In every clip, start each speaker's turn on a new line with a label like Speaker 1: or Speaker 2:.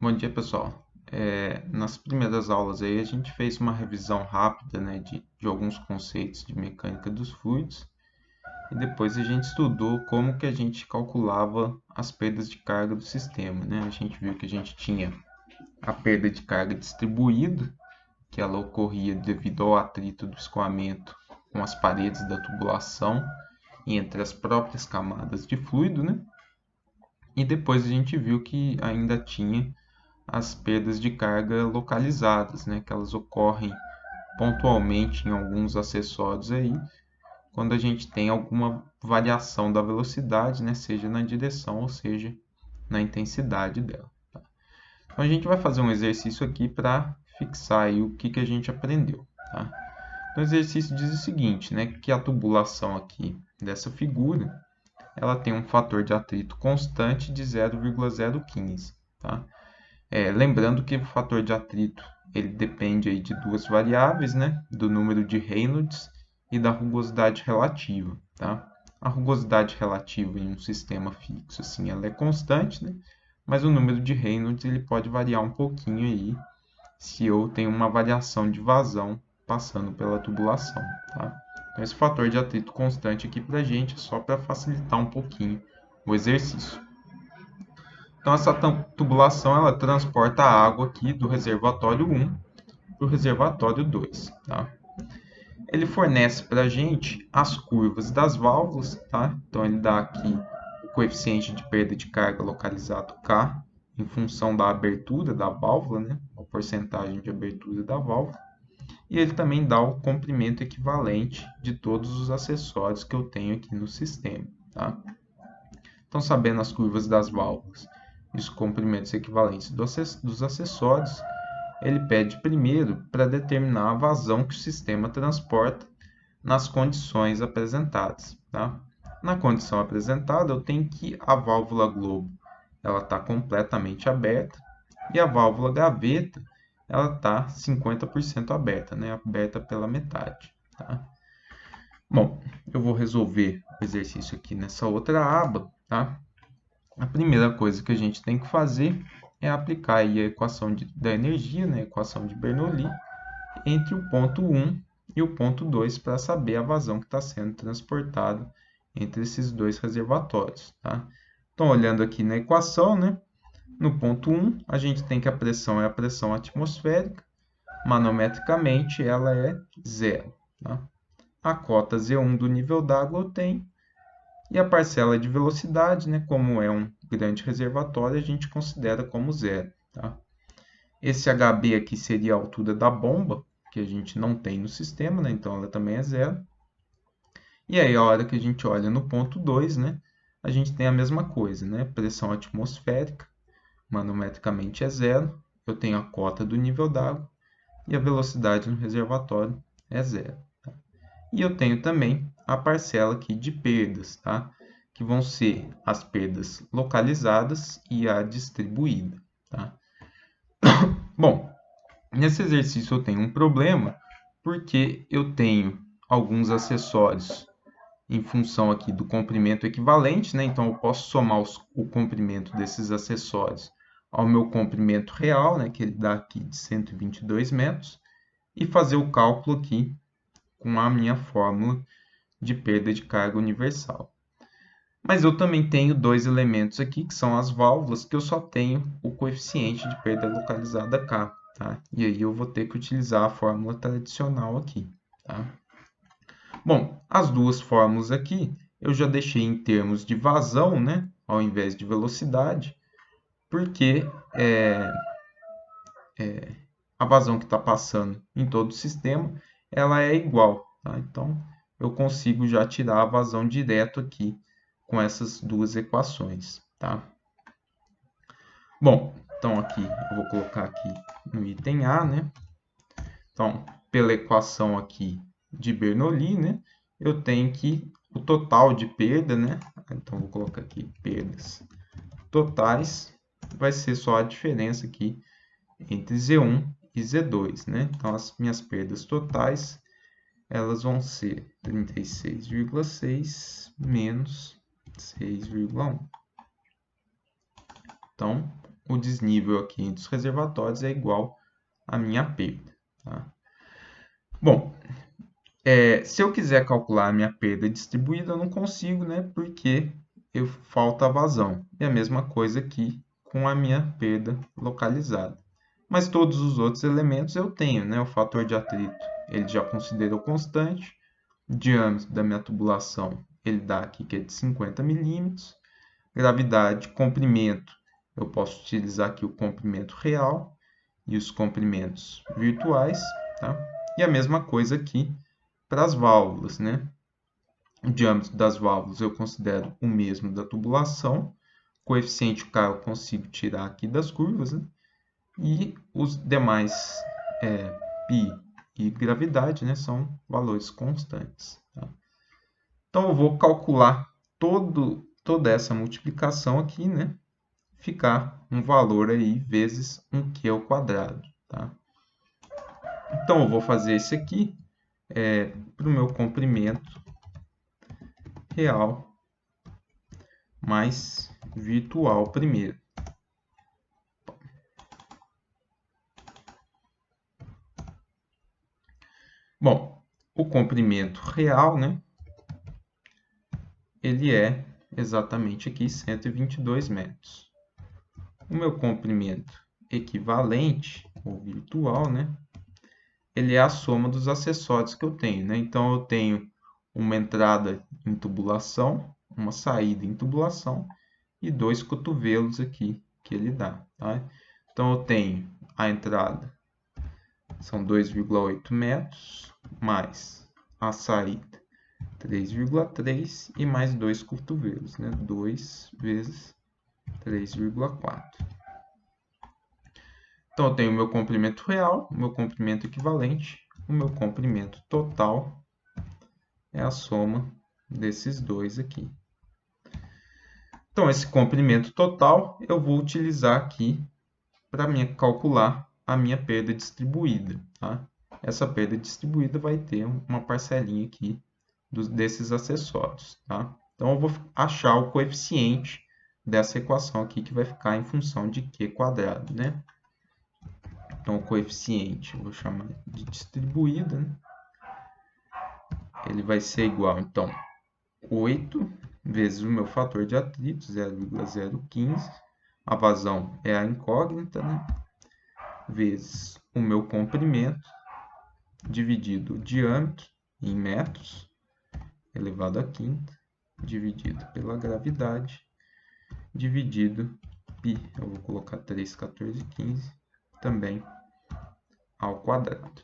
Speaker 1: Bom dia, pessoal. Nas primeiras aulas aí a gente fez uma revisão rápida, né, de alguns conceitos de mecânica dos fluidos e depois a gente estudou como que a gente calculava as perdas de carga do sistema, né? A gente viu que a gente tinha a perda de carga distribuída, que ela ocorria devido ao atrito do escoamento com as paredes da tubulação e entre as próprias camadas de fluido, né? E depois a gente viu que ainda tinha as perdas de carga localizadas, né, que elas ocorrem pontualmente em alguns acessórios aí, quando a gente tem alguma variação da velocidade, né, seja na direção ou seja na intensidade dela. Tá? Então a gente vai fazer um exercício aqui para fixar aí o que a gente aprendeu. Tá? Então o exercício diz o seguinte, né, que a tubulação aqui dessa figura ela tem um fator de atrito constante de 0,015. Tá? Lembrando que o fator de atrito ele depende aí de duas variáveis, né? Do número de Reynolds e da rugosidade relativa. Tá? A rugosidade relativa em um sistema fixo assim, ela é constante, né? Mas o número de Reynolds ele pode variar um pouquinho aí se eu tenho uma variação de vazão passando pela tubulação. Tá? Então, esse fator de atrito constante aqui para a gente é só para facilitar um pouquinho o exercício. Então, essa tubulação ela transporta a água aqui do reservatório 1 para o reservatório 2. Tá? Ele fornece para a gente as curvas das válvulas. Tá? Então, ele dá aqui o coeficiente de perda de carga localizado K, em função da abertura da válvula, né? A porcentagem de abertura da válvula. E ele também dá o comprimento equivalente de todos os acessórios que eu tenho aqui no sistema. Tá? Então, sabendo as curvas das válvulas e os comprimentos equivalentes dos acessórios, ele pede primeiro para determinar a vazão que o sistema transporta nas condições apresentadas. Tá? Na condição apresentada, eu tenho que a válvula globo está completamente aberta e a válvula gaveta está 50% aberta, né? Aberta pela metade. Tá? Bom, eu vou resolver o exercício aqui nessa outra aba. Tá? A primeira coisa que a gente tem que fazer é aplicar aí a equação da energia, né? A equação de Bernoulli, entre o ponto 1 e o ponto 2 para saber a vazão que está sendo transportada entre esses dois reservatórios. Tá? Então, olhando aqui na equação, né? No ponto 1, a gente tem que a pressão é a pressão atmosférica, manometricamente ela é zero. Tá? A cota Z1 do nível d'água eu tenho, e a parcela de velocidade, né, como é um grande reservatório, a gente considera como zero. Tá? Esse HB aqui seria a altura da bomba, que a gente não tem no sistema, né, então ela também é zero. E aí, a hora que a gente olha no ponto 2, né, a gente tem a mesma coisa, né, pressão atmosférica, manometricamente é zero, eu tenho a cota do nível d'água, e a velocidade no reservatório é zero. Tá? E eu tenho também a parcela aqui de perdas, tá? Que vão ser as perdas localizadas e a distribuída. Tá? Bom, nesse exercício eu tenho um problema, porque eu tenho alguns acessórios em função aqui do comprimento equivalente, né? Então eu posso somar o comprimento desses acessórios ao meu comprimento real, né? Que ele dá aqui de 122 metros, e fazer o cálculo aqui com a minha fórmula de perda de carga universal. Mas eu também tenho dois elementos aqui, que são as válvulas, que eu só tenho o coeficiente de perda localizada K. Tá? E aí eu vou ter que utilizar a fórmula tradicional aqui. Tá? Bom, as duas fórmulas aqui eu já deixei em termos de vazão, né? Ao invés de velocidade, porque a vazão que está passando em todo o sistema ela é igual. Tá? Então, eu consigo já tirar a vazão direto aqui com essas duas equações. Tá? Bom, então aqui eu vou colocar aqui no item A, né? Então, pela equação aqui de Bernoulli, né? Eu tenho que o total de perda, né? Então, vou colocar aqui perdas totais, vai ser só a diferença aqui entre Z1 e Z2, né? Então, as minhas perdas totais, elas vão ser 36,6 menos 6,1. Então, o desnível aqui dos reservatórios é igual à minha perda. Tá? Bom, se eu quiser calcular a minha perda distribuída, eu não consigo, né? Porque falta a vazão. E a mesma coisa aqui com a minha perda localizada. Mas todos os outros elementos eu tenho, né? O fator de atrito, ele já considerou constante. O diâmetro da minha tubulação, ele dá aqui que é de 50 milímetros. Gravidade, comprimento, eu posso utilizar aqui o comprimento real e os comprimentos virtuais, tá? E a mesma coisa aqui para as válvulas, né? O diâmetro das válvulas eu considero o mesmo da tubulação. O coeficiente K eu consigo tirar aqui das curvas, né? E os demais, π e gravidade, né, são valores constantes. Tá? Então, eu vou calcular toda essa multiplicação aqui, né? Ficar um valor aí vezes 1Q ao quadrado. Tá? Então, eu vou fazer esse aqui para o meu comprimento real mais virtual primeiro. Bom, o comprimento real, né? Ele é exatamente aqui 122 metros. O meu comprimento equivalente, ou virtual, né? Ele é a soma dos acessórios que eu tenho, né? Então, eu tenho uma entrada em tubulação, uma saída em tubulação e 2 cotovelos aqui que ele dá, tá? Então, eu tenho a entrada, são 2,8 metros, mais a saída, 3,3 e mais 2 cotovelos, né? 2 vezes 3,4. Então, eu tenho o meu comprimento real, o meu comprimento equivalente, o meu comprimento total é a soma desses dois aqui. Então, esse comprimento total eu vou utilizar aqui para calcular a minha perda distribuída. Tá? Essa perda distribuída vai ter uma parcelinha aqui desses acessórios. Tá? Então, eu vou achar o coeficiente dessa equação aqui, que vai ficar em função de Q quadrado, né? Então, o coeficiente, eu vou chamar de distribuída, né? Ele vai ser igual, então, 8 vezes o meu fator de atrito, 0,015. A vazão é a incógnita, né? Vezes o meu comprimento, dividido o diâmetro em metros, elevado à quinta, dividido pela gravidade, dividido π, eu vou colocar 3, 14, 15, também ao quadrado.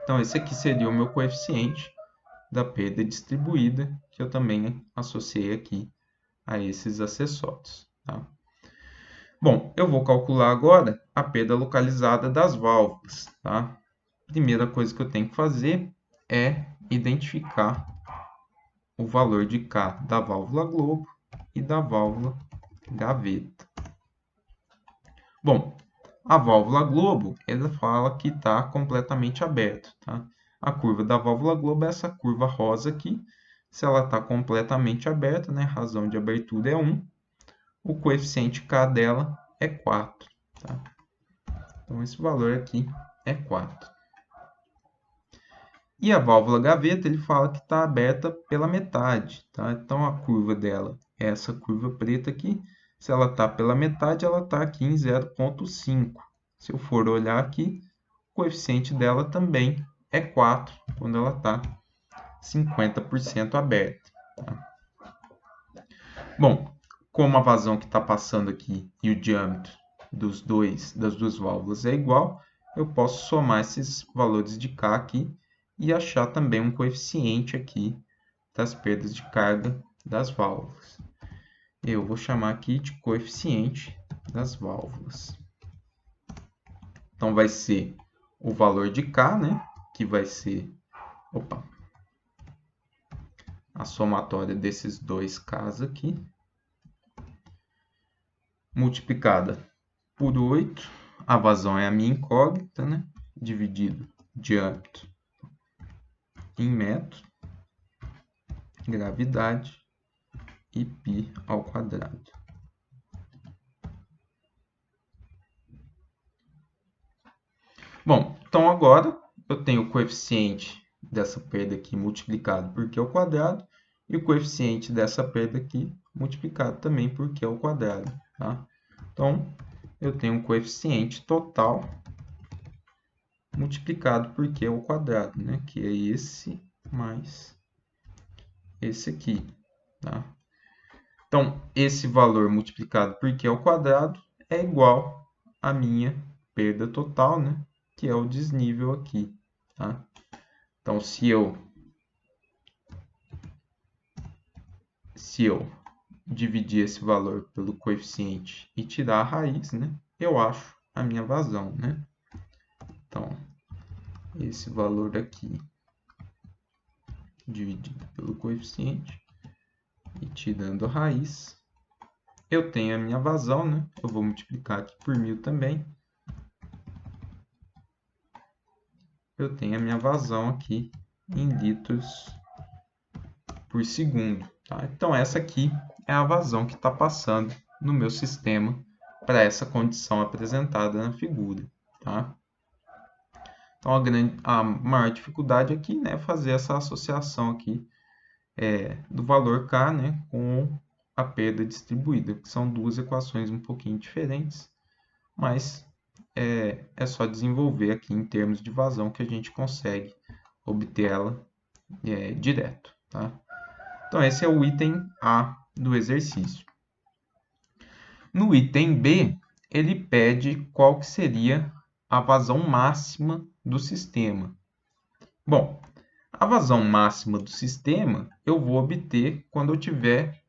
Speaker 1: Então, esse aqui seria o meu coeficiente da perda distribuída, que eu também associei aqui a esses acessórios. Tá? Bom, eu vou calcular agora a perda localizada das válvulas. Tá? Primeira coisa que eu tenho que fazer é identificar o valor de K da válvula globo e da válvula gaveta. Bom, a válvula globo, ela fala que está completamente aberto. Tá? A curva da válvula globo é essa curva rosa aqui. Se ela está completamente aberta, né, razão de abertura é 1, o coeficiente K dela é 4. Tá? Então, esse valor aqui é 4. E a válvula gaveta, ele fala que está aberta pela metade. Tá? Então, a curva dela é essa curva preta aqui. Se ela está pela metade, ela está aqui em 0,5. Se eu for olhar aqui, o coeficiente dela também é 4, quando ela está 50% aberta. Tá? Bom, como a vazão que está passando aqui e o diâmetro das duas válvulas é igual, eu posso somar esses valores de K aqui e achar também um coeficiente aqui das perdas de carga das válvulas. Eu vou chamar aqui de coeficiente das válvulas. Então, vai ser o valor de K, né? Que vai ser a somatória desses dois Ks aqui, multiplicada por 8, a vazão é a minha incógnita, né? Dividido diâmetro em metro, gravidade e π ao quadrado. Bom, então agora eu tenho o coeficiente dessa perda aqui multiplicado por Q ao quadrado e o coeficiente dessa perda aqui multiplicado também por Q ao quadrado, tá? Então, eu tenho um coeficiente total multiplicado por Q ao quadrado, né? Que é esse mais esse aqui, tá? Então, esse valor multiplicado por Q ao quadrado é igual à minha perda total, né? Que é o desnível aqui, tá? Então, se eu dividir esse valor pelo coeficiente e tirar a raiz, né? Eu acho a minha vazão, né? Então, esse valor aqui dividido pelo coeficiente e tirando a raiz, eu tenho a minha vazão, né? Eu vou multiplicar aqui por 1000 também. Eu tenho a minha vazão aqui em litros por segundo, tá? Então, essa aqui é a vazão que está passando no meu sistema para essa condição apresentada na figura, tá? Então, a maior dificuldade aqui, né, é fazer essa associação aqui do valor K, né, com a perda distribuída, que são duas equações um pouquinho diferentes, mas é só desenvolver aqui em termos de vazão que a gente consegue obter ela direto, tá? Então, esse é o item A do exercício. No item B, ele pede qual que seria a vazão máxima do sistema. Bom, a vazão máxima do sistema eu vou obter quando eu tiver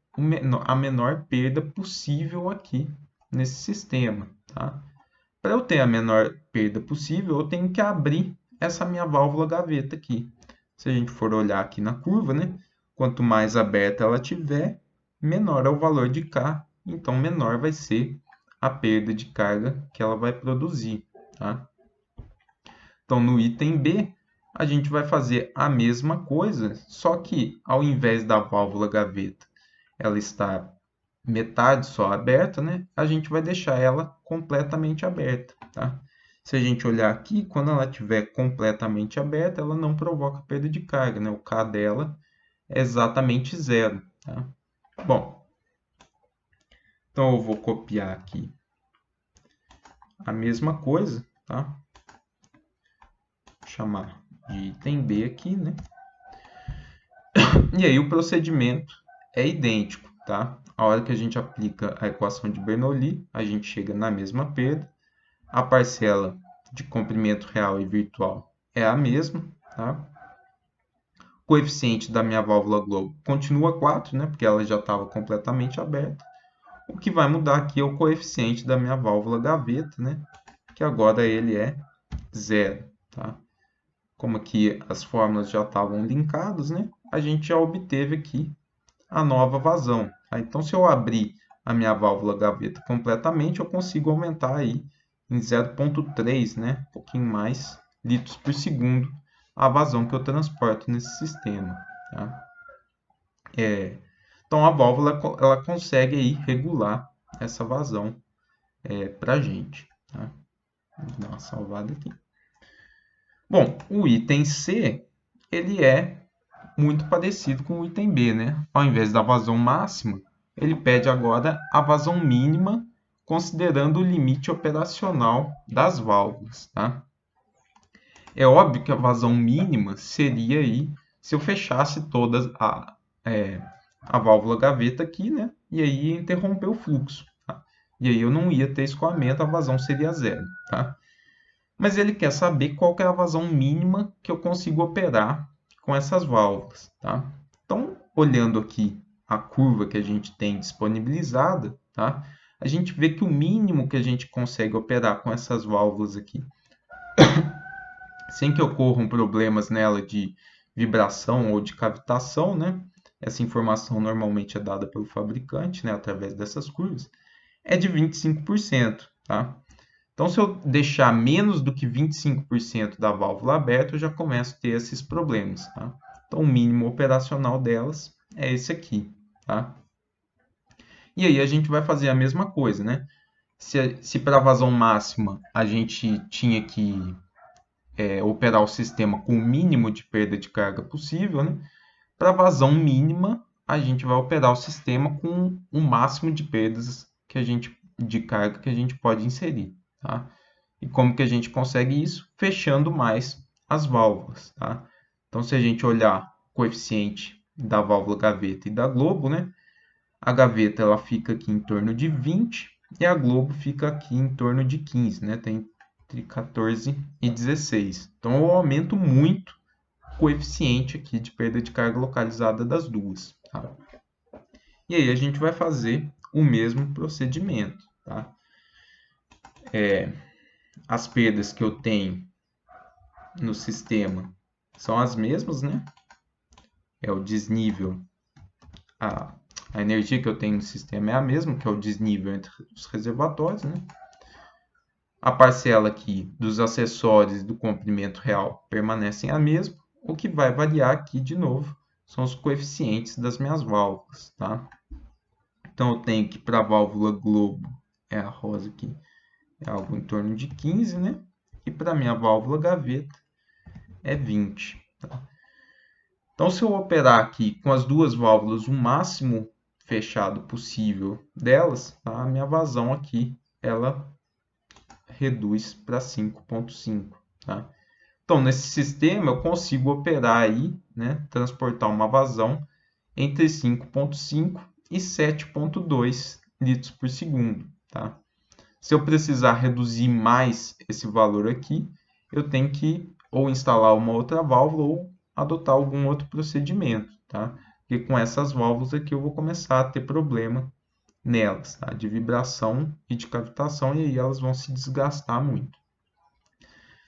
Speaker 1: a menor perda possível aqui nesse sistema, tá? Para eu ter a menor perda possível, eu tenho que abrir essa minha válvula gaveta aqui. Se a gente for olhar aqui na curva, né? Quanto mais aberta ela tiver, menor é o valor de K, então menor vai ser a perda de carga que ela vai produzir, tá? Então, no item B, a gente vai fazer a mesma coisa, só que ao invés da válvula gaveta ela está metade só aberta, né? A gente vai deixar ela completamente aberta, tá? Se a gente olhar aqui, quando ela estiver completamente aberta, ela não provoca perda de carga, né? O K dela é exatamente zero, tá? Bom, então eu vou copiar aqui a mesma coisa, tá? Vou chamar de item B aqui, né? E aí o procedimento é idêntico, tá? A hora que a gente aplica a equação de Bernoulli, a gente chega na mesma perda. A parcela de comprimento real e virtual é a mesma, tá? O coeficiente da minha válvula globo continua 4, né? Porque ela já estava completamente aberta. O que vai mudar aqui é o coeficiente da minha válvula gaveta, né? Que agora ele é 0, tá? Como aqui as fórmulas já estavam linkadas, né? A gente já obteve aqui a nova vazão, tá? Então, se eu abrir a minha válvula gaveta completamente, eu consigo aumentar aí em 0,3, né? Um pouquinho mais litros por segundo a vazão que eu transporto nesse sistema, tá? Então, a válvula ela consegue aí regular essa vazão para a gente, tá? Vou dar uma salvada aqui. Bom, o item C, ele é muito parecido com o item B, né? Ao invés da vazão máxima, ele pede agora a vazão mínima, considerando o limite operacional das válvulas, tá? É óbvio que a vazão mínima seria aí se eu fechasse toda a válvula gaveta aqui, né? E aí ia interromper o fluxo, tá? E aí eu não ia ter escoamento, a vazão seria zero, tá? Mas ele quer saber qual que é a vazão mínima que eu consigo operar com essas válvulas, tá? Então, olhando aqui a curva que a gente tem disponibilizada, tá? A gente vê que o mínimo que a gente consegue operar com essas válvulas aqui, sem que ocorram problemas nela de vibração ou de cavitação, né? Essa informação normalmente é dada pelo fabricante, né? Através dessas curvas, é de 25%, tá? Então, se eu deixar menos do que 25% da válvula aberta, eu já começo a ter esses problemas, tá? Então, o mínimo operacional delas é esse aqui, tá? E aí a gente vai fazer a mesma coisa, né? Se para a vazão máxima a gente tinha que operar o sistema com o mínimo de perda de carga possível, né? Para vazão mínima, a gente vai operar o sistema com o máximo de perdas de carga que a gente pode inserir, tá? E como que a gente consegue isso? Fechando mais as válvulas, tá? Então, se a gente olhar o coeficiente da válvula gaveta e da globo, né? A gaveta ela fica aqui em torno de 20 e a globo fica aqui em torno de 15, né? Tem entre 14 e 16. Então, eu aumento muito o coeficiente aqui de perda de carga localizada das duas, tá? E aí a gente vai fazer o mesmo procedimento, tá? As perdas que eu tenho no sistema são as mesmas, né? É o desnível, a energia que eu tenho no sistema é a mesma, que é o desnível entre os reservatórios, né? A parcela aqui dos acessórios do comprimento real permanecem a mesma. O que vai variar aqui, de novo, são os coeficientes das minhas válvulas, tá? Então, eu tenho que para a válvula globo, é a rosa aqui, é algo em torno de 15, né? E para a minha válvula gaveta é 20. Tá? Então, se eu operar aqui com as duas válvulas o máximo fechado possível delas, tá? A minha vazão aqui, ela reduz para 5,5. Tá? Então, nesse sistema, eu consigo operar aí, né? Transportar uma vazão entre 5,5 e 7,2 litros por segundo. Tá? Se eu precisar reduzir mais esse valor aqui, eu tenho que ou instalar uma outra válvula ou adotar algum outro procedimento, tá? Porque com essas válvulas aqui eu vou começar a ter problema nelas, tá? De vibração e de cavitação, e aí elas vão se desgastar muito.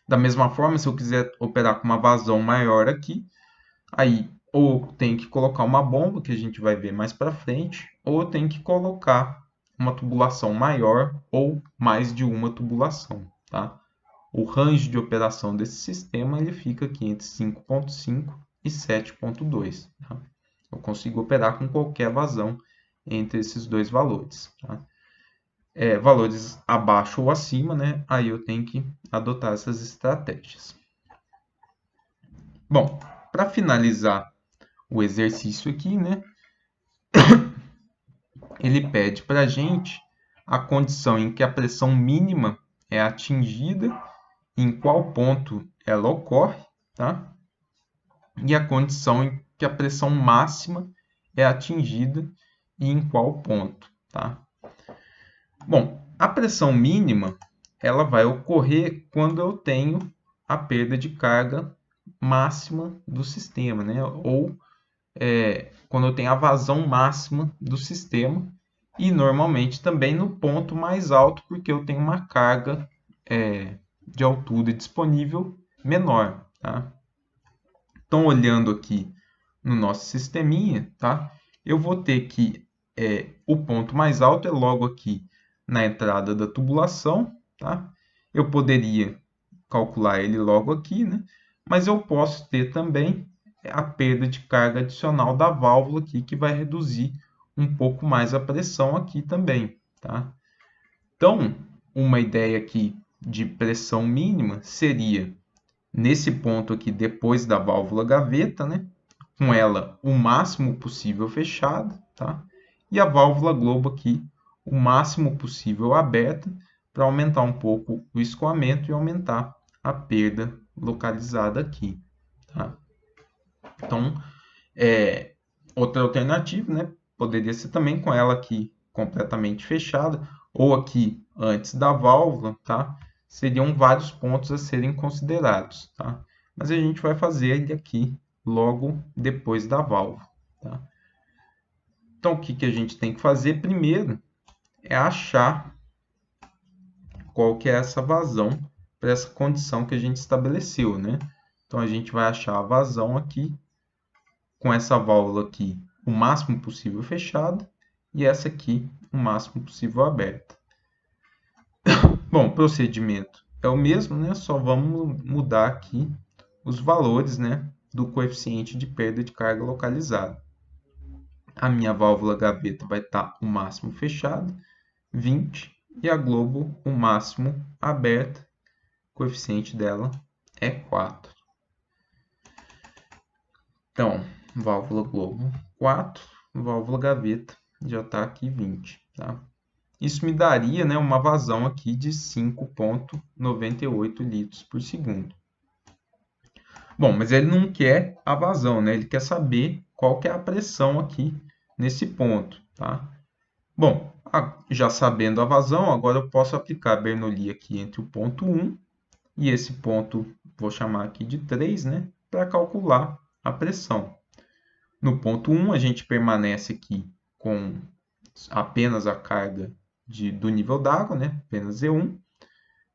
Speaker 1: Da mesma forma, se eu quiser operar com uma vazão maior aqui, aí ou tem que colocar uma bomba, que a gente vai ver mais para frente, ou tem que colocar uma tubulação maior ou mais de uma tubulação, tá? O range de operação desse sistema ele fica aqui entre 5,5 e 7,2. Tá? Eu consigo operar com qualquer vazão entre esses dois valores. Tá? Valores abaixo ou acima, né? Aí eu tenho que adotar essas estratégias. Bom, para finalizar o exercício aqui, né? Ele pede para a gente a condição em que a pressão mínima é atingida, em qual ponto ela ocorre, tá? E a condição em que a pressão máxima é atingida e em qual ponto, tá? Bom, a pressão mínima ela vai ocorrer quando eu tenho a perda de carga máxima do sistema, né? Ou quando eu tenho a vazão máxima do sistema e normalmente também no ponto mais alto, porque eu tenho uma carga de altura disponível menor. Tá? Então, olhando aqui no nosso sisteminha, tá? Eu vou ter que o ponto mais alto é logo aqui na entrada da tubulação. Tá? Eu poderia calcular ele logo aqui, né? Mas eu posso ter também a perda de carga adicional da válvula aqui, que vai reduzir um pouco mais a pressão aqui também, tá? Então, uma ideia aqui de pressão mínima seria nesse ponto aqui depois da válvula gaveta, né? Com ela o máximo possível fechada, tá? E a válvula globo aqui o máximo possível aberta para aumentar um pouco o escoamento e aumentar a perda localizada aqui, tá? Então, outra alternativa, né? Poderia ser também com ela aqui completamente fechada, ou aqui antes da válvula, tá? Seriam vários pontos a serem considerados, tá? Mas a gente vai fazer ele aqui logo depois da válvula, tá? Então, o que a gente tem que fazer primeiro é achar qual que é essa vazão para essa condição que a gente estabeleceu, né? Então, a gente vai achar a vazão aqui com essa válvula aqui o máximo possível fechada e essa aqui o máximo possível aberta. Bom, o procedimento é o mesmo, né? Só vamos mudar aqui os valores, né, do coeficiente de perda de carga localizada. A minha válvula gaveta vai estar o máximo fechado, 20, e a globo o máximo aberta, coeficiente dela é 4. Então, válvula globo 4, válvula gaveta já está aqui 20, tá? Isso me daria, né, uma vazão aqui de 5,98 litros por segundo. Bom, mas ele não quer a vazão, né? Ele quer saber qual que é a pressão aqui nesse ponto, tá? Bom, já sabendo a vazão, agora eu posso aplicar a Bernoulli aqui entre o ponto 1 e esse ponto, vou chamar aqui de 3, né? Para calcular a pressão. No ponto 1, a gente permanece aqui com apenas a carga do nível d'água, né? Apenas E1.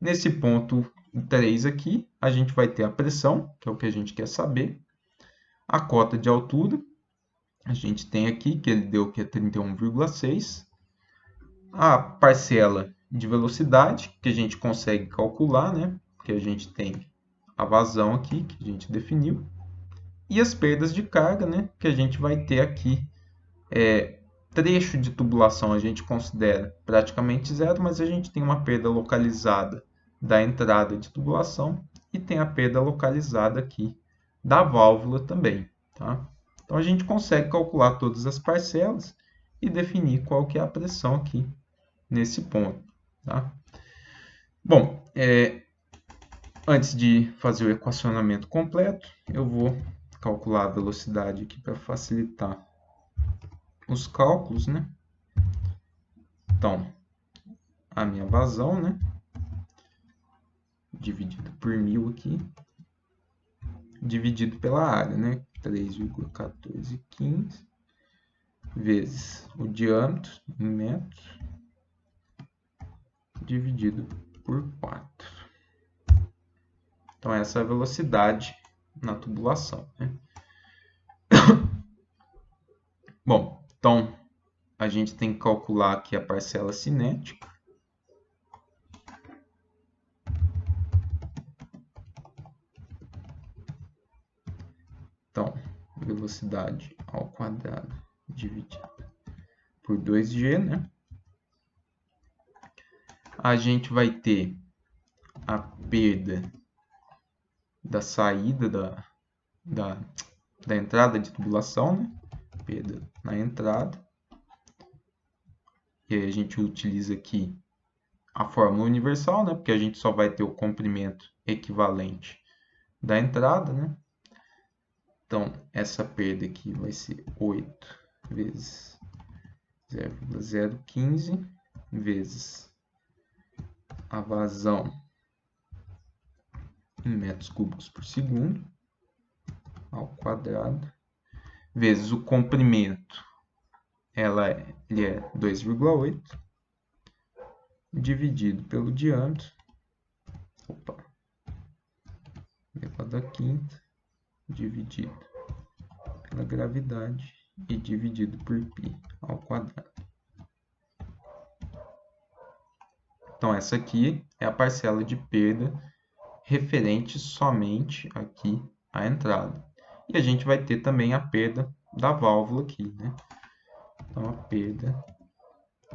Speaker 1: Nesse ponto 3 aqui, a gente vai ter a pressão, que é o que a gente quer saber. A cota de altura, a gente tem aqui, que ele deu que é 31,6. A parcela de velocidade, que a gente consegue calcular, né? Que a gente tem a vazão aqui, que a gente definiu. E as perdas de carga, né? Que a gente vai ter aqui. Trecho de tubulação a gente considera praticamente zero, mas a gente tem uma perda localizada da entrada de tubulação e tem a perda localizada aqui da válvula também, tá? Então a gente consegue calcular todas as parcelas e definir qual que é a pressão aqui nesse ponto, tá? Bom, antes de fazer o equacionamento completo, eu vou calcular a velocidade aqui para facilitar os cálculos, né? Então, a minha vazão, né? Dividido por 1000 aqui, dividido pela área, né? 3,1415 vezes o diâmetro em metros, dividido por 4. Então, essa é a velocidade na tubulação, né? Bom, então, a gente tem que calcular aqui a parcela cinética. Então, velocidade ao quadrado dividido por 2G, né? A gente vai ter a perda da saída da entrada de tubulação, né? Perda na entrada. E aí a gente utiliza aqui a fórmula universal, né? Porque a gente só vai ter o comprimento equivalente da entrada, né? Então, essa perda aqui vai ser 8 vezes 0,015 vezes a vazão em metros cúbicos por segundo ao quadrado, vezes o comprimento, ele é 2,8, dividido pelo diâmetro, elevado a quinta, dividido pela gravidade e dividido por π ao quadrado. Então, essa aqui é a parcela de perda referente somente aqui à entrada. E a gente vai ter também a perda da válvula aqui, né? Então, a perda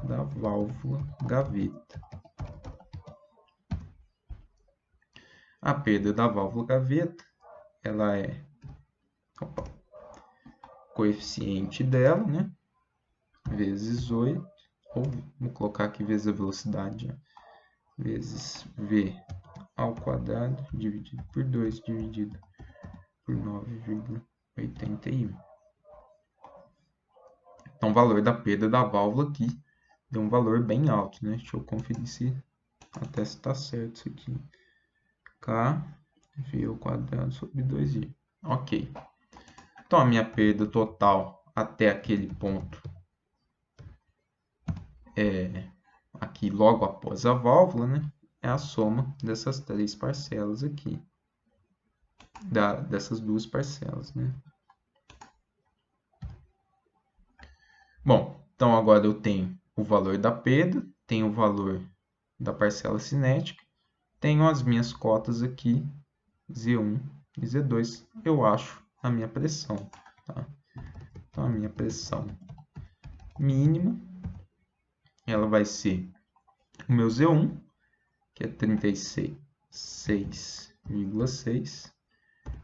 Speaker 1: da válvula gaveta. A perda da válvula gaveta, ela é coeficiente dela, né? Vezes 8, ou vou colocar aqui vezes a velocidade, vezes V ao quadrado, dividido por 2, dividido por 9,81. Então, o valor da perda da válvula aqui deu um valor bem alto, né? Deixa eu conferir se até se está certo isso aqui. K, V ao quadrado sobre 2i. Ok. Então, a minha perda total até aquele ponto aqui logo após a válvula, né? É a soma dessas três parcelas aqui. Dessas duas parcelas, né? Bom, então agora eu tenho o valor da perda, tenho o valor da parcela cinética, tenho as minhas cotas aqui, Z1 e Z2, eu acho a minha pressão. Tá? Então, a minha pressão mínima, ela vai ser o meu Z1, que é 36,6 31,6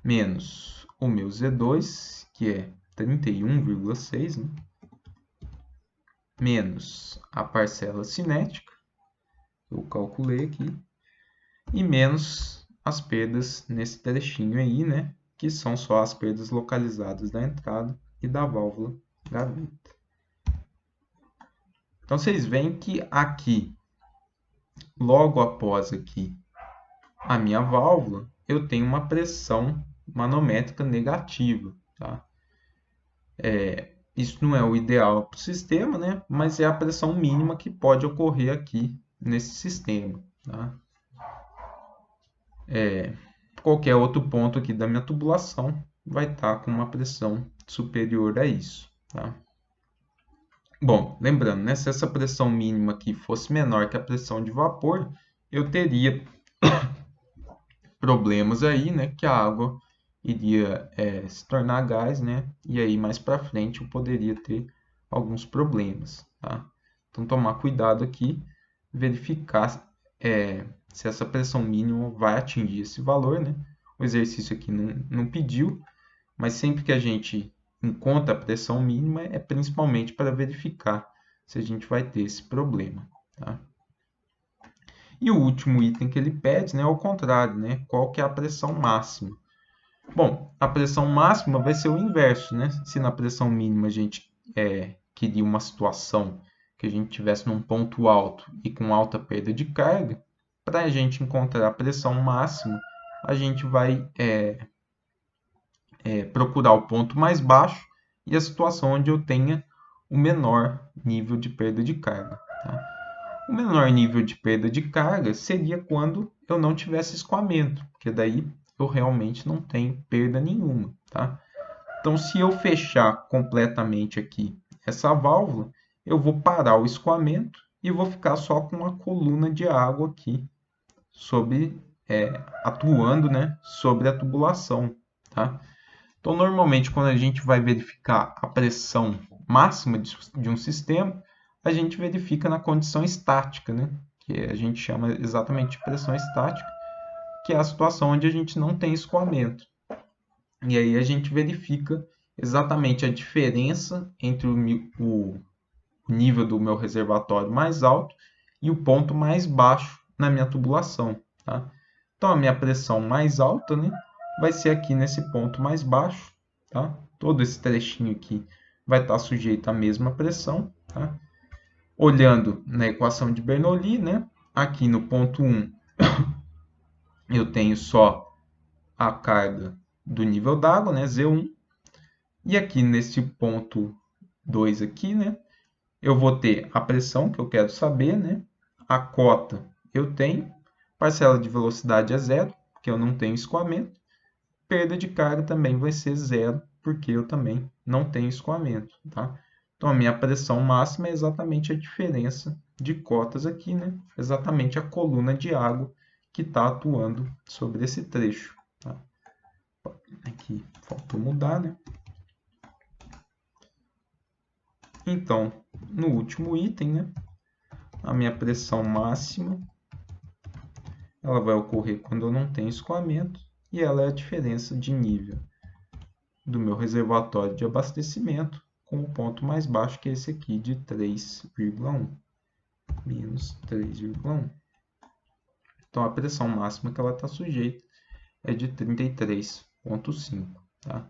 Speaker 1: menos o meu Z2, que é 31,6, né? Menos a parcela cinética, eu calculei aqui, e menos as perdas nesse trechinho aí, né? Que são só as perdas localizadas da entrada e da válvula gaveta. Então, vocês veem que aqui, logo após aqui, a minha válvula, eu tenho uma pressão manométrica negativa, tá? Isso não é o ideal para o sistema, né? Mas é a pressão mínima que pode ocorrer aqui nesse sistema, tá? Qualquer outro ponto aqui da minha tubulação vai estar com uma pressão superior a isso, tá? Bom, lembrando, né? Se essa pressão mínima aqui fosse menor que a pressão de vapor, eu teria problemas aí, né? Que a água iria se tornar gás, né? E aí mais para frente eu poderia ter alguns problemas, tá? Então tomar cuidado aqui, verificar se essa pressão mínima vai atingir esse valor, né? O exercício aqui não pediu, mas sempre que a gente encontra a pressão mínima é principalmente para verificar se a gente vai ter esse problema, tá? E o último item que ele pede, né, é o contrário, né? Qual que é a pressão máxima? Bom, a pressão máxima vai ser o inverso, né? Se na pressão mínima a gente queria uma situação que a gente tivesse num ponto alto e com alta perda de carga, para a gente encontrar a pressão máxima, a gente vai procurar o ponto mais baixo e a situação onde eu tenha o menor nível de perda de carga, tá? O menor nível de perda de carga seria quando eu não tivesse escoamento, porque daí eu realmente não tenho perda nenhuma, tá? Então, se eu fechar completamente aqui essa válvula, eu vou parar o escoamento e vou ficar só com uma coluna de água aqui atuando, né, sobre a tubulação, tá? Então, normalmente, quando a gente vai verificar a pressão máxima de um sistema, a gente verifica na condição estática, né? Que a gente chama exatamente de pressão estática, que é a situação onde a gente não tem escoamento. E aí a gente verifica exatamente a diferença entre o nível do meu reservatório mais alto e o ponto mais baixo na minha tubulação, tá? Então, a minha pressão mais alta, né, vai ser aqui nesse ponto mais baixo, tá? Todo esse trechinho aqui vai estar sujeito à mesma pressão, tá? Olhando na equação de Bernoulli, né, aqui no ponto 1, eu tenho só a carga do nível d'água, né, Z1, e aqui nesse ponto 2 aqui, né, eu vou ter a pressão que eu quero saber, né, a cota eu tenho, parcela de velocidade é zero, porque eu não tenho escoamento, perda de carga também vai ser zero, porque eu também não tenho escoamento, tá? Então, a minha pressão máxima é exatamente a diferença de cotas aqui, né? Exatamente a coluna de água que está atuando sobre esse trecho, tá? Aqui faltou mudar, né? Então, no último item, né? A minha pressão máxima, ela vai ocorrer quando eu não tenho escoamento, e ela é a diferença de nível do meu reservatório de abastecimento com o ponto mais baixo, que é esse aqui de 3,1, menos 3,1. Então, a pressão máxima que ela está sujeita é de 33,5. Tá?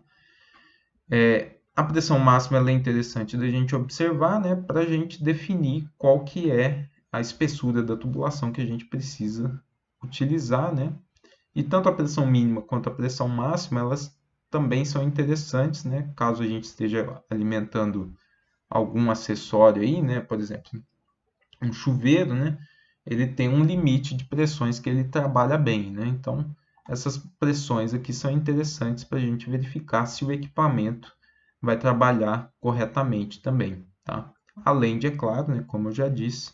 Speaker 1: A pressão máxima ela é interessante da gente observar, né, para a gente definir qual que é a espessura da tubulação que a gente precisa utilizar, né? E tanto a pressão mínima quanto a pressão máxima, elas também são interessantes, né? Caso a gente esteja alimentando algum acessório aí, né? Por exemplo, um chuveiro, né? Ele tem um limite de pressões que ele trabalha bem, né? Então, essas pressões aqui são interessantes para a gente verificar se o equipamento vai trabalhar corretamente também, tá? Além de, é claro, né, como eu já disse,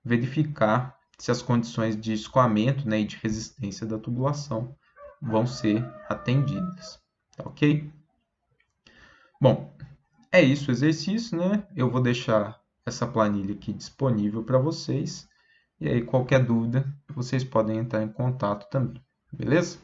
Speaker 1: verificar se as condições de escoamento, né, e de resistência da tubulação vão ser atendidas, tá ok? Bom, é isso o exercício, né? Eu vou deixar essa planilha aqui disponível para vocês, e aí qualquer dúvida, vocês podem entrar em contato também, beleza?